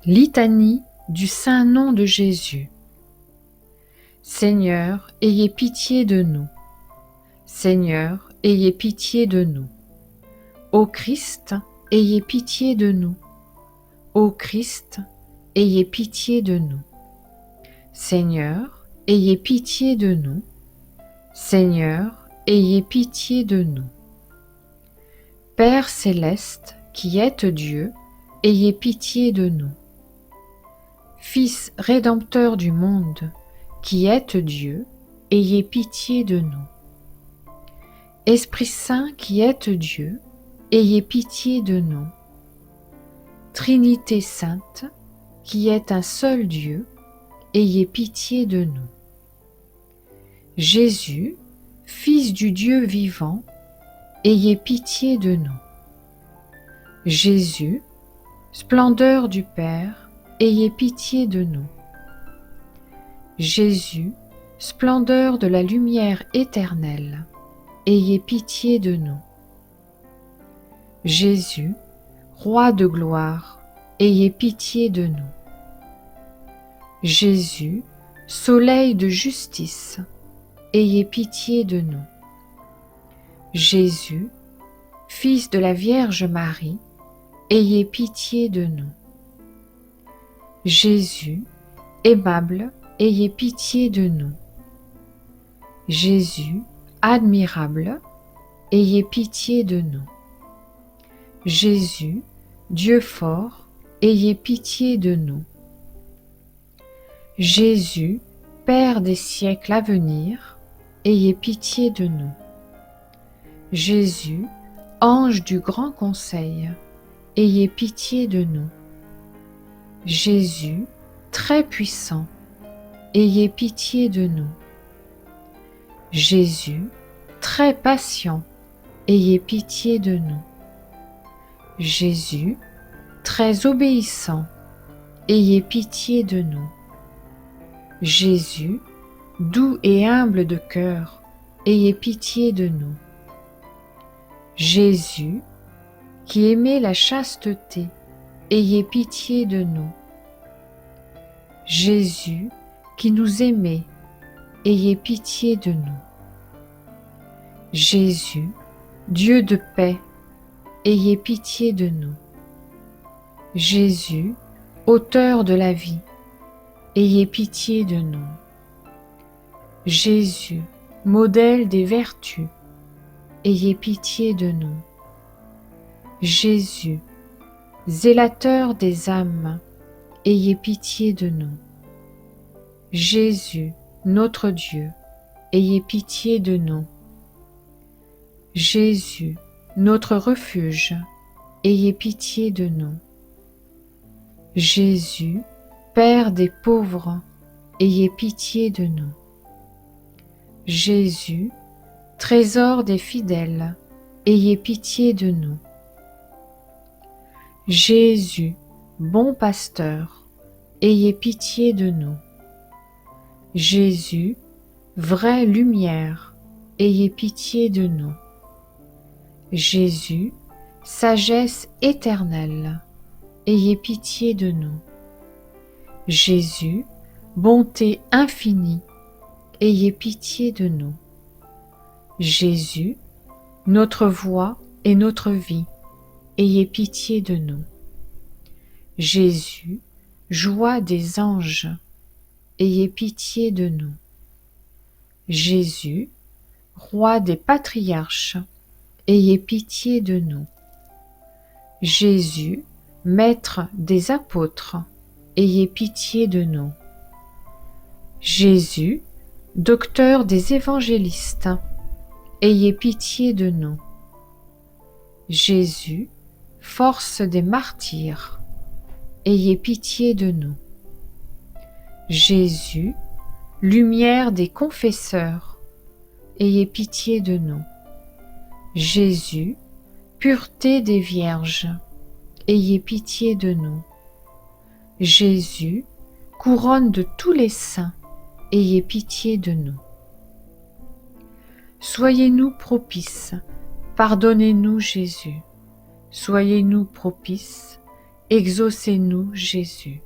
Litanie du saint nom de Jésus. Seigneur, ayez pitié de nous. Seigneur, ayez pitié de nous. Ô Christ, ayez pitié de nous. Ô Christ, ayez pitié de nous. Seigneur, ayez pitié de nous. Seigneur, ayez pitié de nous. Père céleste, qui êtes Dieu, ayez pitié de nous. Fils rédempteur du monde, qui êtes Dieu, ayez pitié de nous. Esprit Saint qui êtes Dieu, ayez pitié de nous. Trinité Sainte, qui est un seul Dieu, ayez pitié de nous. Jésus, Fils du Dieu vivant, ayez pitié de nous. Jésus, splendeur du Père, ayez pitié de nous. Jésus, splendeur de la lumière éternelle, ayez pitié de nous. Jésus, Roi de gloire, ayez pitié de nous. Jésus, Soleil de justice, ayez pitié de nous. Jésus, Fils de la Vierge Marie, ayez pitié de nous. Jésus, aimable, ayez pitié de nous. Jésus, admirable, ayez pitié de nous. Jésus, Dieu fort, ayez pitié de nous. Jésus, Père des siècles à venir, ayez pitié de nous. Jésus, Ange du grand conseil, ayez pitié de nous. Jésus, très puissant, ayez pitié de nous. Jésus, très patient, ayez pitié de nous. Jésus, très obéissant, ayez pitié de nous. Jésus, doux et humble de cœur, ayez pitié de nous. Jésus, qui aimait la chasteté, ayez pitié de nous. Jésus, qui nous aimait, ayez pitié de nous. Jésus, Dieu de paix, ayez pitié de nous. Jésus, auteur de la vie, ayez pitié de nous. Jésus, modèle des vertus, ayez pitié de nous. Jésus, zélateur des âmes, ayez pitié de nous. Jésus, notre Dieu, ayez pitié de nous. Jésus, notre refuge, ayez pitié de nous. Jésus, Père des pauvres, ayez pitié de nous. Jésus, trésor des fidèles, ayez pitié de nous. Jésus, bon pasteur, ayez pitié de nous. Jésus, vraie lumière, ayez pitié de nous. Jésus, sagesse éternelle, ayez pitié de nous. Jésus, bonté infinie, ayez pitié de nous. Jésus, notre voix et notre vie, ayez pitié de nous. Jésus, joie des anges, ayez pitié de nous. Jésus, roi des patriarches, ayez pitié de nous. Jésus, maître des apôtres, ayez pitié de nous. Jésus, docteur des évangélistes, ayez pitié de nous. Jésus, force des martyrs, ayez pitié de nous. Jésus, lumière des confesseurs, ayez pitié de nous. Jésus, pureté des vierges, ayez pitié de nous. Jésus, couronne de tous les saints, ayez pitié de nous. Soyez-nous propices, pardonnez-nous Jésus. Soyez-nous propices, exaucez-nous, Jésus.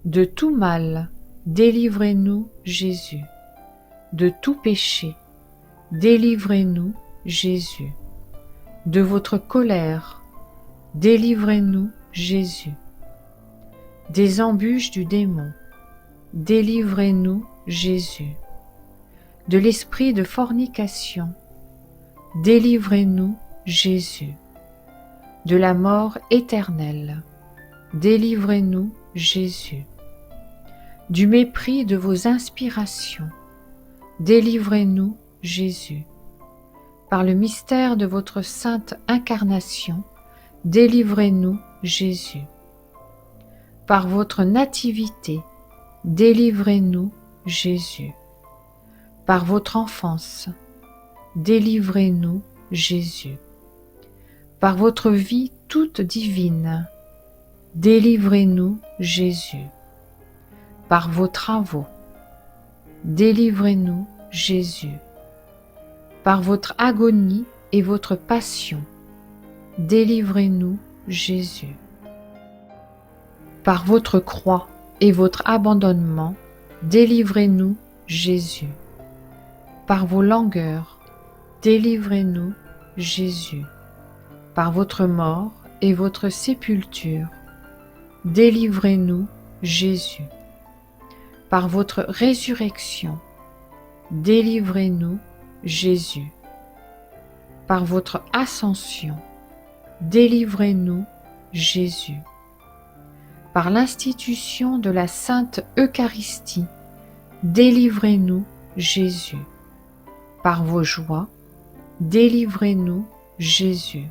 De tout mal, délivrez-nous, Jésus. De tout péché, délivrez-nous, Jésus. De votre colère, délivrez-nous, Jésus. Des embûches du démon, délivrez-nous, Jésus. De l'esprit de fornication, délivrez-nous, Jésus. De la mort éternelle, délivrez-nous, Jésus. Du mépris de vos inspirations, délivrez-nous, Jésus. Par le mystère de votre sainte incarnation, délivrez-nous, Jésus. Par votre nativité, délivrez-nous, Jésus. Par votre enfance, délivrez-nous, Jésus. Par votre vie toute divine, délivrez-nous, Jésus. Par vos travaux, délivrez-nous, Jésus. Par votre agonie et votre passion, délivrez-nous, Jésus. Par votre croix et votre abandonnement, délivrez-nous, Jésus. Par vos langueurs, délivrez-nous, Jésus. Par votre mort et votre sépulture, délivrez-nous, Jésus. Par votre résurrection, délivrez-nous, Jésus. Par votre ascension, délivrez-nous, Jésus. Par l'institution de la Sainte Eucharistie, délivrez-nous, Jésus. Par vos joies, délivrez-nous, Jésus.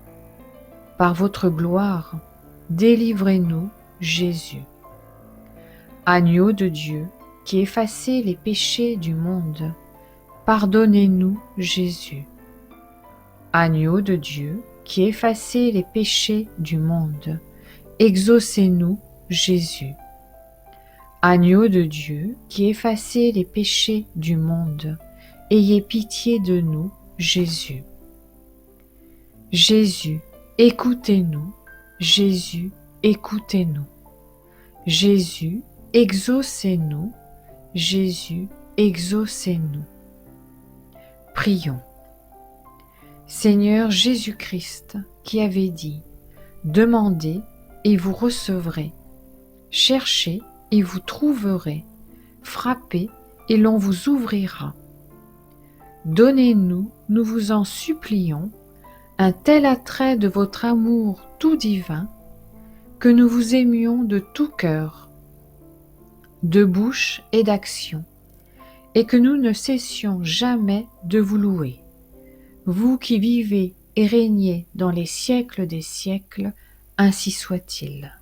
Par votre gloire, délivrez-nous, Jésus. Agneau de Dieu, qui effacez les péchés du monde, pardonnez-nous, Jésus. Agneau de Dieu, qui effacez les péchés du monde, exaucez-nous, Jésus. Agneau de Dieu, qui effacez les péchés du monde, ayez pitié de nous, Jésus. Jésus, écoutez-nous. Jésus, écoutez-nous. Jésus, exaucez-nous. Jésus, exaucez-nous. Prions. Seigneur Jésus-Christ, qui avez dit « Demandez et vous recevrez, cherchez et vous trouverez, frappez et l'on vous ouvrira. Donnez-nous, nous vous en supplions, un tel attrait de votre amour tout divin, que nous vous aimions de tout cœur, de bouche et d'action, et que nous ne cessions jamais de vous louer. Vous qui vivez et régnez dans les siècles des siècles, ainsi soit-il.